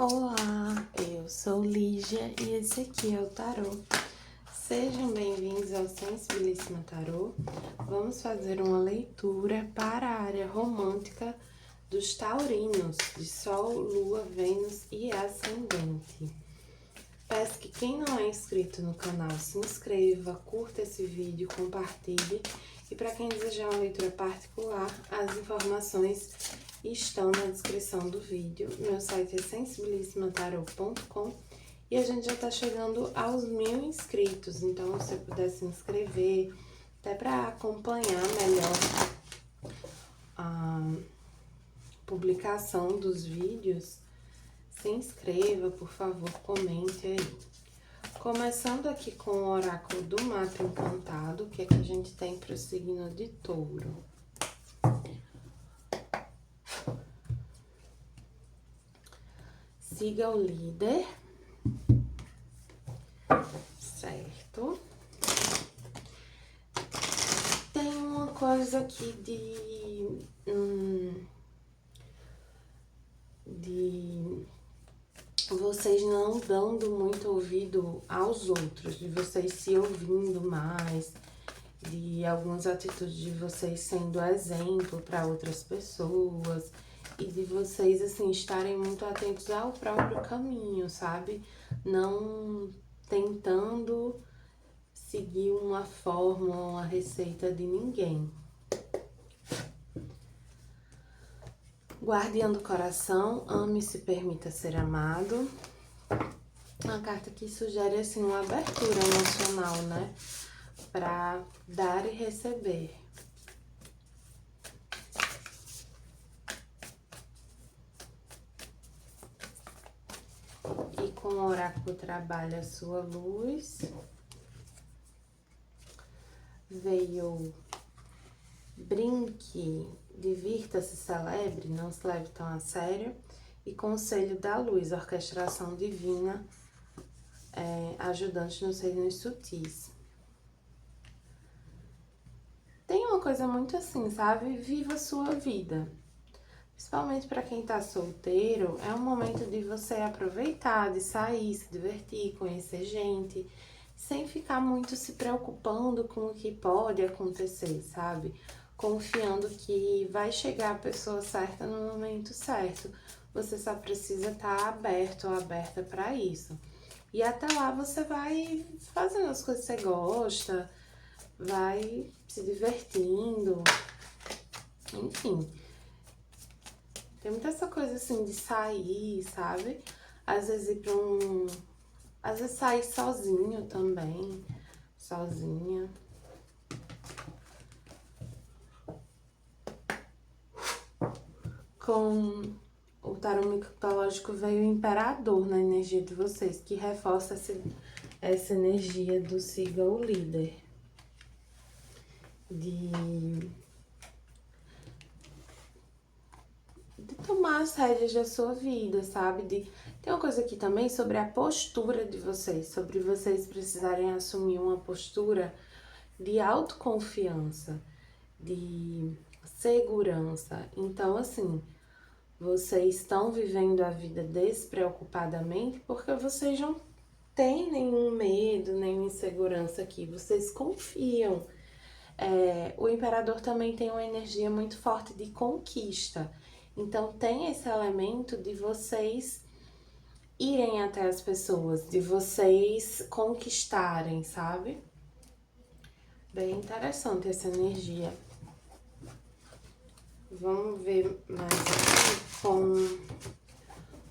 Olá, eu sou Lígia e esse aqui é o Tarô. Sejam bem-vindos ao Sensibilíssima Tarô. Vamos fazer uma leitura para a área romântica dos taurinos, de Sol, Lua, Vênus e Ascendente. Peço que quem não é inscrito no canal se inscreva, curta esse vídeo, compartilhe. E para quem desejar uma leitura particular, as informações estão na descrição do vídeo. Meu site é sensibilissimataroto.com e a gente já tá chegando aos 1000 inscritos. Então, se você puder se inscrever, até para acompanhar melhor a publicação dos vídeos, se inscreva, por favor, comente aí. Começando aqui com o oráculo do Mapa Encantado, o que é que a gente tem para o signo de Touro? Siga o líder, certo? Tem uma coisa aqui de vocês não dando muito ouvido aos outros, de vocês se ouvindo mais, de algumas atitudes de vocês sendo exemplo para outras pessoas e de vocês, assim, estarem muito atentos ao próprio caminho, sabe? Não tentando seguir uma fórmula, uma receita de ninguém. Guardião do coração, ame e se permita ser amado. Uma carta que sugere, assim, uma abertura emocional, né? Para dar e receber. E com o oráculo trabalha a sua luz. Veio brinque, divirta-se, celebre, não se leve tão a sério. E conselho da luz, orquestração divina, ajudante nos reinos sutis. Tem uma coisa muito assim, sabe? Viva a sua vida. Principalmente para quem tá solteiro, é um momento de você aproveitar, de sair, se divertir, conhecer gente, sem ficar muito se preocupando com o que pode acontecer, sabe? Confiando que vai chegar a pessoa certa no momento certo. Você só precisa estar aberto ou aberta para isso. E até lá você vai fazendo as coisas que você gosta, vai se divertindo, enfim. Tem muita essa coisa assim de sair, sabe? Às vezes ir pra às vezes sair sozinho também, sozinha. Com o tarô mitológico veio o Imperador na energia de vocês, que reforça essa energia do siga o líder. De tomar as rédeas da sua vida, sabe? Tem uma coisa aqui também sobre a postura de vocês, sobre vocês precisarem assumir uma postura de autoconfiança, de segurança. Então, assim, vocês estão vivendo a vida despreocupadamente porque vocês não têm nenhum medo, nenhuma insegurança aqui, vocês confiam. O Imperador também tem uma energia muito forte de conquista. Então, tem esse elemento de vocês irem até as pessoas, de vocês conquistarem, sabe? Bem interessante essa energia. Vamos ver mais aqui com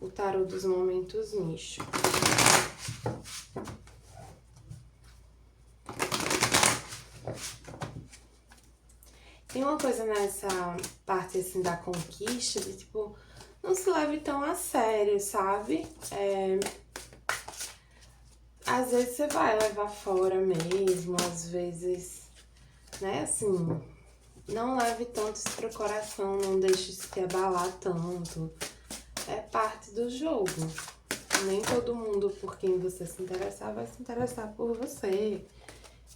o tarô dos momentos místicos. Tem uma coisa nessa parte, assim, da conquista, de, tipo, não se leve tão a sério, sabe? Às vezes você vai levar fora mesmo, às vezes, né, assim, não leve tanto isso pro coração, não deixe isso te abalar tanto. É parte do jogo. Nem todo mundo por quem você se interessar vai se interessar por você.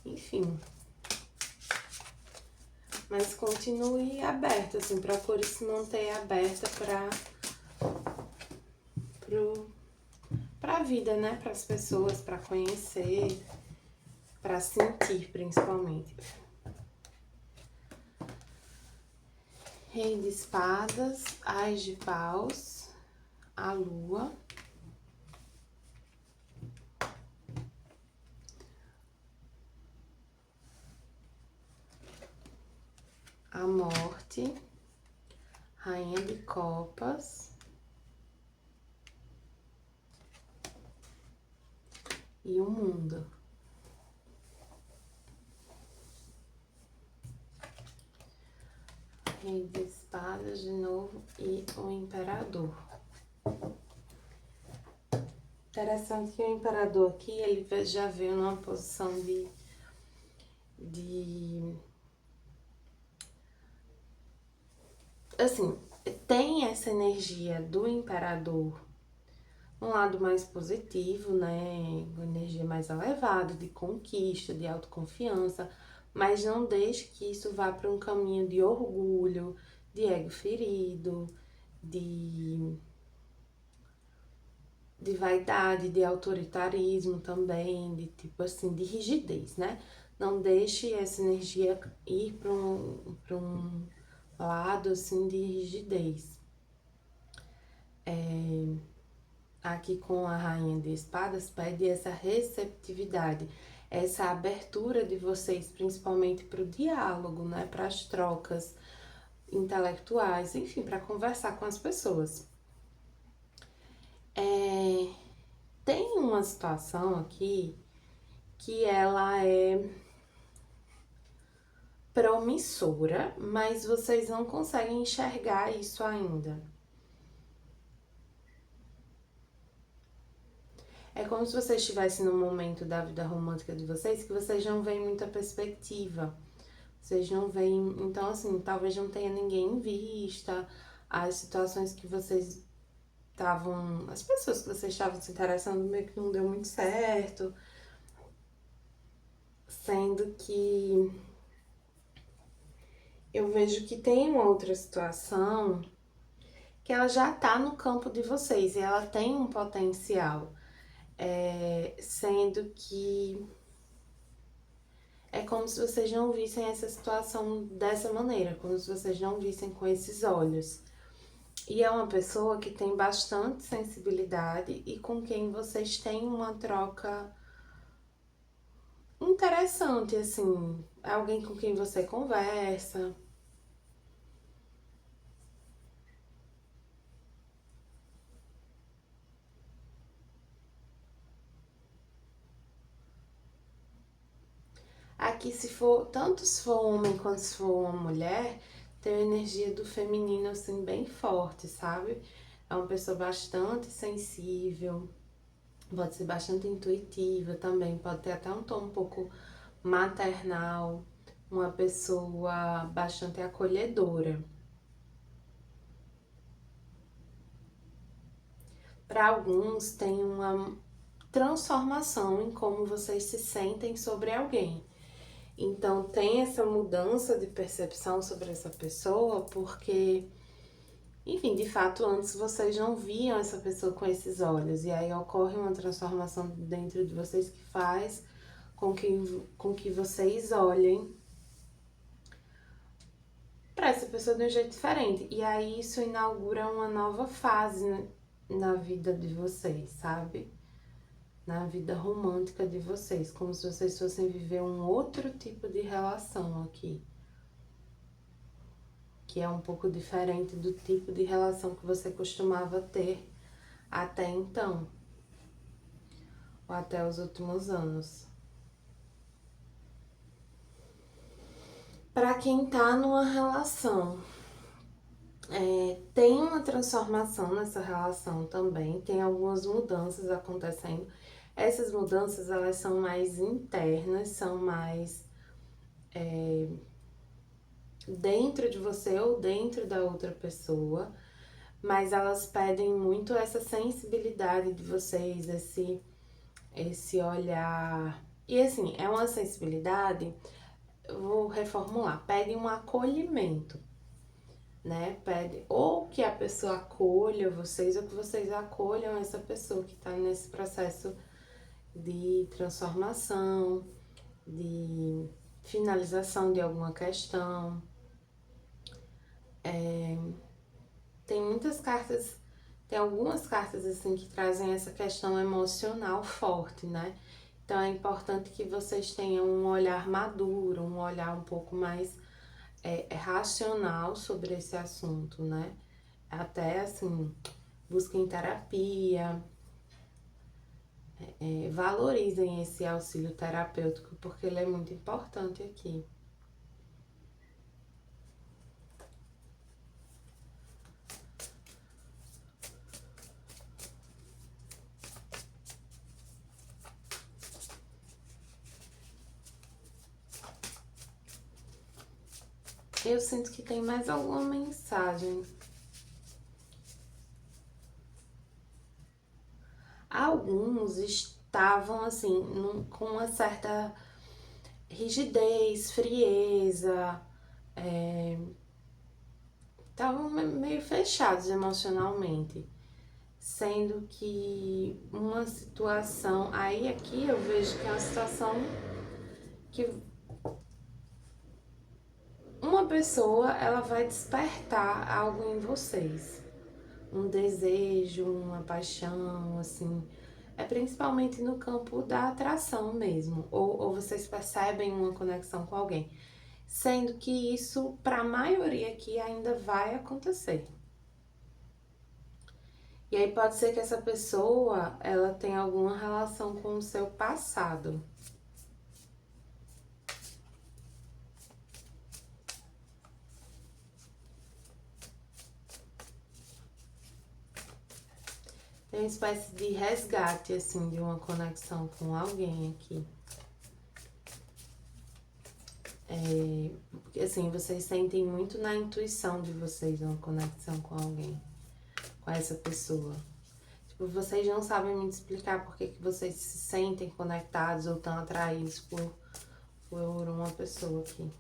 Enfim. Mas continue aberta, assim, procure se manter aberta pro vida, né? Para as pessoas, para conhecer, para sentir, principalmente. Rei de espadas, Ás de paus, a lua. A morte, rainha de copas e o mundo. Rei de espadas de novo e o imperador. Interessante que o imperador aqui, ele já veio numa posição assim, tem essa energia do imperador, um lado mais positivo, né? Uma energia mais elevada, de conquista, de autoconfiança, mas não deixe que isso vá para um caminho de orgulho, de ego ferido, de vaidade, de autoritarismo também, de tipo assim, de rigidez, né? Não deixe essa energia ir para um lado assim de rigidez. Aqui com a Rainha de Espadas pede essa receptividade, essa abertura de vocês, principalmente para o diálogo, né? Para as trocas intelectuais, enfim, para conversar com as pessoas. Tem uma situação aqui que ela é promissora, mas vocês não conseguem enxergar isso ainda. É como se vocês estivessem num momento da vida romântica de vocês que vocês não veem muita perspectiva. Vocês não veem, então assim, talvez não tenha ninguém em vista, as situações que vocês estavam, as pessoas que vocês estavam se interessando meio que não deu muito certo, sendo que eu vejo que tem uma outra situação que ela já tá no campo de vocês e ela tem um potencial, sendo que é como se vocês não vissem essa situação dessa maneira, como se vocês não vissem com esses olhos. E é uma pessoa que tem bastante sensibilidade e com quem vocês têm uma troca interessante, assim. É alguém com quem você conversa. Aqui, se for, tanto se for homem quanto se for uma mulher, tem a energia do feminino, assim, bem forte, sabe? É uma pessoa bastante sensível, pode ser bastante intuitiva também, pode ter até um tom um pouco maternal, uma pessoa bastante acolhedora. Para alguns, tem uma transformação em como vocês se sentem sobre alguém. Então, tem essa mudança de percepção sobre essa pessoa, porque, enfim, de fato, antes vocês não viam essa pessoa com esses olhos, e aí ocorre uma transformação dentro de vocês que faz com que vocês olhem para essa pessoa de um jeito diferente. E aí isso inaugura uma nova fase na vida de vocês, sabe? Na vida romântica de vocês, como se vocês fossem viver um outro tipo de relação aqui. Que é um pouco diferente do tipo de relação que você costumava ter até então, ou até os últimos anos. Para quem tá numa relação, tem uma transformação nessa relação também, tem algumas mudanças acontecendo. Essas mudanças, elas são mais internas, são mais dentro de você ou dentro da outra pessoa, mas elas pedem muito essa sensibilidade de vocês, esse olhar. E assim, é uma sensibilidade, eu vou reformular, pedem um acolhimento. né? Pede ou que a pessoa acolha vocês, ou que vocês acolham essa pessoa que está nesse processo de transformação, de finalização de alguma questão. Tem muitas cartas, tem algumas cartas assim que trazem essa questão emocional forte, né? Então é importante que vocês tenham um olhar maduro, um olhar um pouco mais racional sobre esse assunto, né? Até assim, busquem terapia, valorizem esse auxílio terapêutico, porque ele é muito importante aqui. Eu sinto que tem mais alguma mensagem. Alguns estavam assim, com uma certa rigidez, frieza, estavam meio fechados emocionalmente. Sendo que uma situação, aí aqui eu vejo que é uma situação que uma pessoa ela vai despertar algo em vocês, um desejo, uma paixão, assim, é principalmente no campo da atração mesmo, ou vocês percebem uma conexão com alguém, sendo que isso para a maioria aqui ainda vai acontecer. E aí pode ser que essa pessoa ela tenha alguma relação com o seu passado. Tem uma espécie de resgate, assim, de uma conexão com alguém aqui. Porque, assim, vocês sentem muito na intuição de vocês uma conexão com alguém, com essa pessoa. Tipo, vocês não sabem me explicar por que vocês se sentem conectados ou tão atraídos por uma pessoa aqui.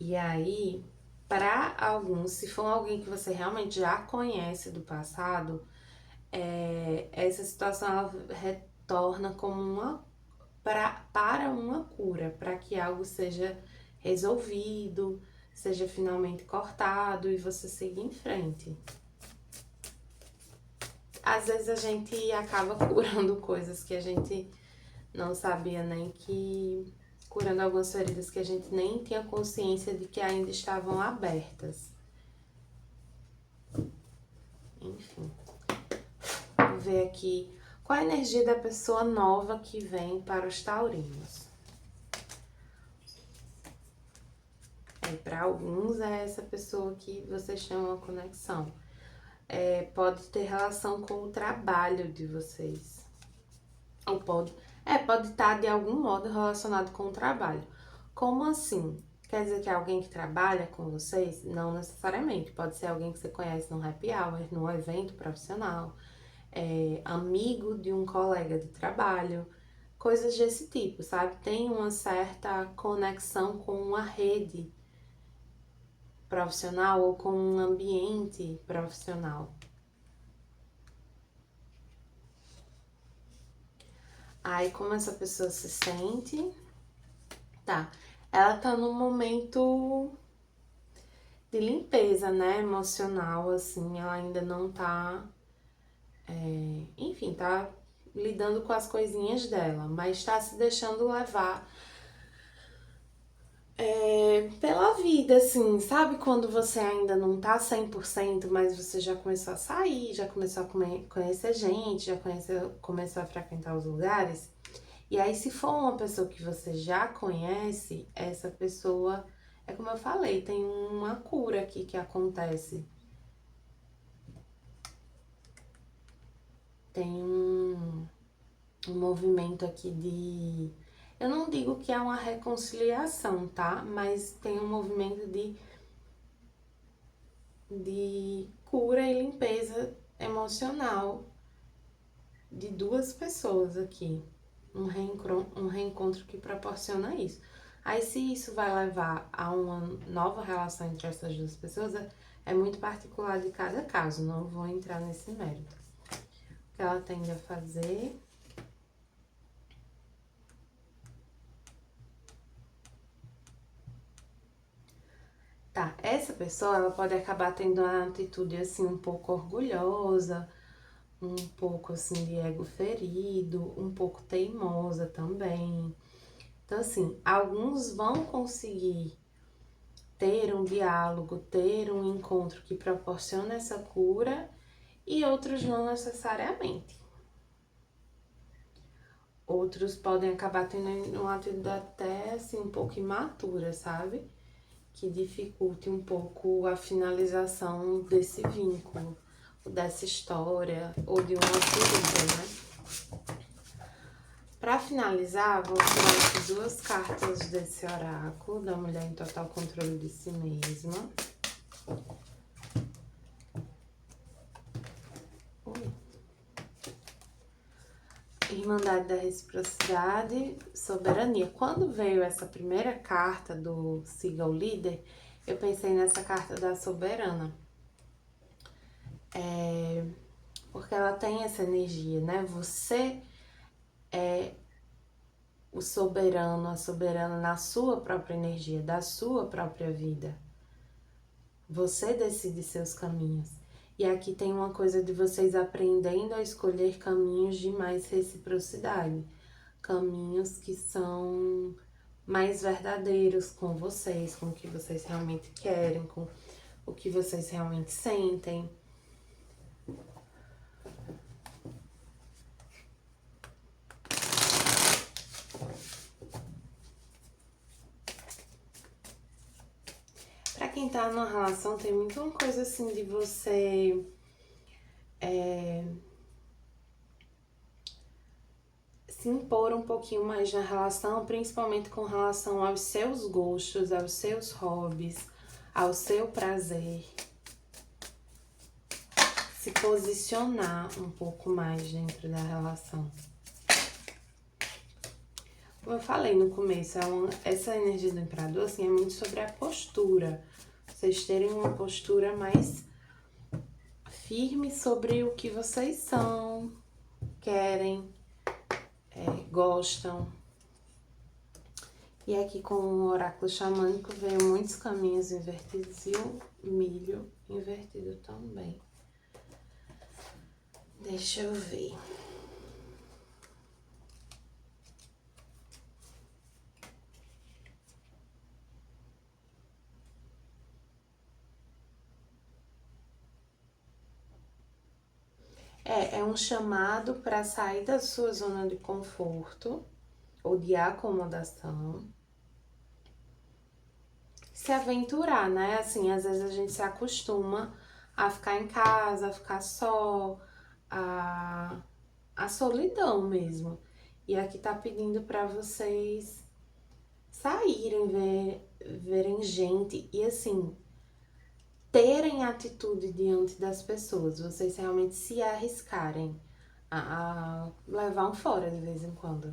E aí, para alguns, se for alguém que você realmente já conhece do passado, essa situação ela retorna como para uma cura, para que algo seja resolvido, seja finalmente cortado e você siga em frente. Às vezes a gente acaba curando coisas que a gente não sabia nem que... curando algumas feridas que a gente nem tinha consciência de que ainda estavam abertas. Enfim. Vou ver aqui qual a energia da pessoa nova que vem para os taurinos. Para alguns é essa pessoa que vocês chamam a conexão. Pode ter relação com o trabalho de vocês. Ou pode estar de algum modo relacionado com o trabalho. Como assim? Quer dizer que é alguém que trabalha com vocês? Não necessariamente. Pode ser alguém que você conhece num happy hour, num evento profissional, amigo de um colega de trabalho, coisas desse tipo, sabe? Tem uma certa conexão com uma rede profissional ou com um ambiente profissional. Aí, como essa pessoa se sente? Tá, ela tá num momento de limpeza, né, emocional, assim, ela ainda não tá, enfim, tá lidando com as coisinhas dela, mas tá se deixando levar pela vida, assim, sabe quando você ainda não tá 100%, mas você já começou a sair, já começou a conhecer gente, já começou a frequentar os lugares? E aí, se for uma pessoa que você já conhece, essa pessoa, é como eu falei, tem uma cura aqui que acontece. Tem um movimento aqui de... Eu não digo que é uma reconciliação, tá? Mas tem um movimento de cura e limpeza emocional de duas pessoas aqui. um reencontro que proporciona isso. Aí, se isso vai levar a uma nova relação entre essas duas pessoas, é muito particular de cada caso, não vou entrar nesse mérito. O que ela tende a fazer... Tá, essa pessoa, ela pode acabar tendo uma atitude, assim, um pouco orgulhosa, um pouco, assim, de ego ferido, um pouco teimosa também. Então, assim, alguns vão conseguir ter um diálogo, ter um encontro que proporciona essa cura e outros não necessariamente. Outros podem acabar tendo uma atitude até, assim, um pouco imatura, sabe? Que dificulte um pouco a finalização desse vínculo, dessa história, ou de uma ferida, né? Para finalizar, vou tirar aqui 2 cartas desse oráculo, da mulher em total controle de si mesma. Irmandade da Reciprocidade, Soberania. Quando veio essa primeira carta do Siga o Líder, eu pensei nessa carta da Soberana. Porque ela tem essa energia, né? Você é o soberano, a soberana na sua própria energia, da sua própria vida. Você decide seus caminhos. E aqui tem uma coisa de vocês aprendendo a escolher caminhos de mais reciprocidade. Caminhos que são mais verdadeiros com vocês, com o que vocês realmente querem, com o que vocês realmente sentem. Pra quem tá numa relação, tem muito uma coisa assim de você se impor um pouquinho mais na relação, principalmente com relação aos seus gostos, aos seus hobbies, ao seu prazer. Se posicionar um pouco mais dentro da relação. Como eu falei no começo, essa energia do Imperador, assim, é muito sobre a postura. Vocês terem uma postura mais firme sobre o que vocês são, querem, gostam. E aqui com o oráculo xamânico veio muitos caminhos invertidos e o milho invertido também. Deixa eu ver. É um chamado para sair da sua zona de conforto ou de acomodação. Se aventurar, né? Assim, às vezes a gente se acostuma a ficar em casa, a ficar só, a solidão mesmo. E aqui tá pedindo para vocês saírem, verem gente e assim, terem atitude diante das pessoas, vocês realmente se arriscarem a levar um fora de vez em quando.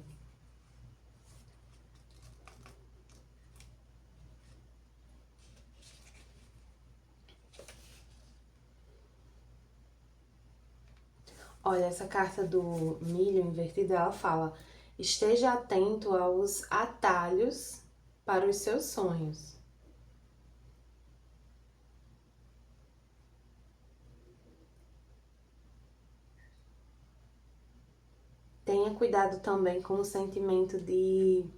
Olha, essa carta do milho invertido, ela fala: esteja atento aos atalhos para os seus sonhos. Tenha cuidado também com o sentimento de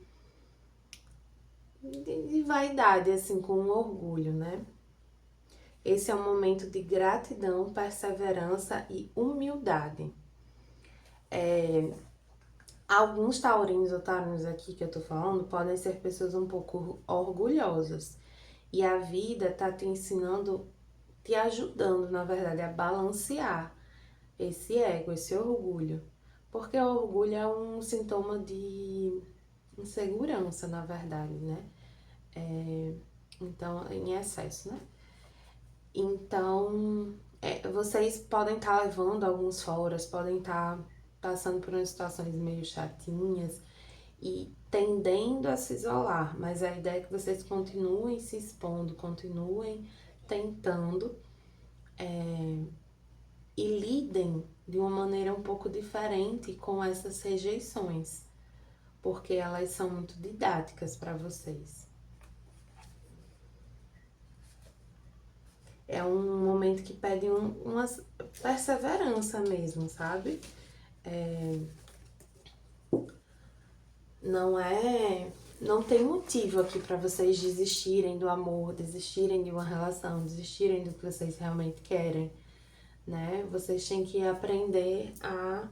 vaidade, assim, com o orgulho, né? Esse é um momento de gratidão, perseverança e humildade. Alguns taurinos ou taurinos aqui que eu tô falando podem ser pessoas um pouco orgulhosas. E a vida tá te ensinando, te ajudando, na verdade, a balancear esse ego, esse orgulho. Porque o orgulho é um sintoma de insegurança, na verdade, né? Então, em excesso, né? Então, vocês podem estar levando alguns foras, podem estar passando por umas situações meio chatinhas e tendendo a se isolar, mas a ideia é que vocês continuem se expondo, continuem tentando e lidem de uma maneira um pouco diferente com essas rejeições, porque elas são muito didáticas para vocês. É um momento que pede uma perseverança mesmo, sabe? Não tem motivo aqui para vocês desistirem do amor, desistirem de uma relação, desistirem do que vocês realmente querem, né? Vocês têm que aprender a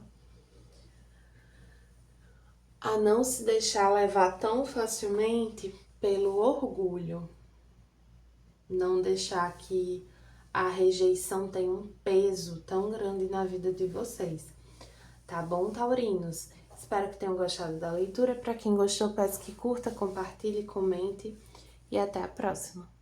não se deixar levar tão facilmente pelo orgulho. Não deixar que a rejeição tenha um peso tão grande na vida de vocês. Tá bom, taurinos? Espero que tenham gostado da leitura. Para quem gostou, peço que curta, compartilhe, comente e até a próxima.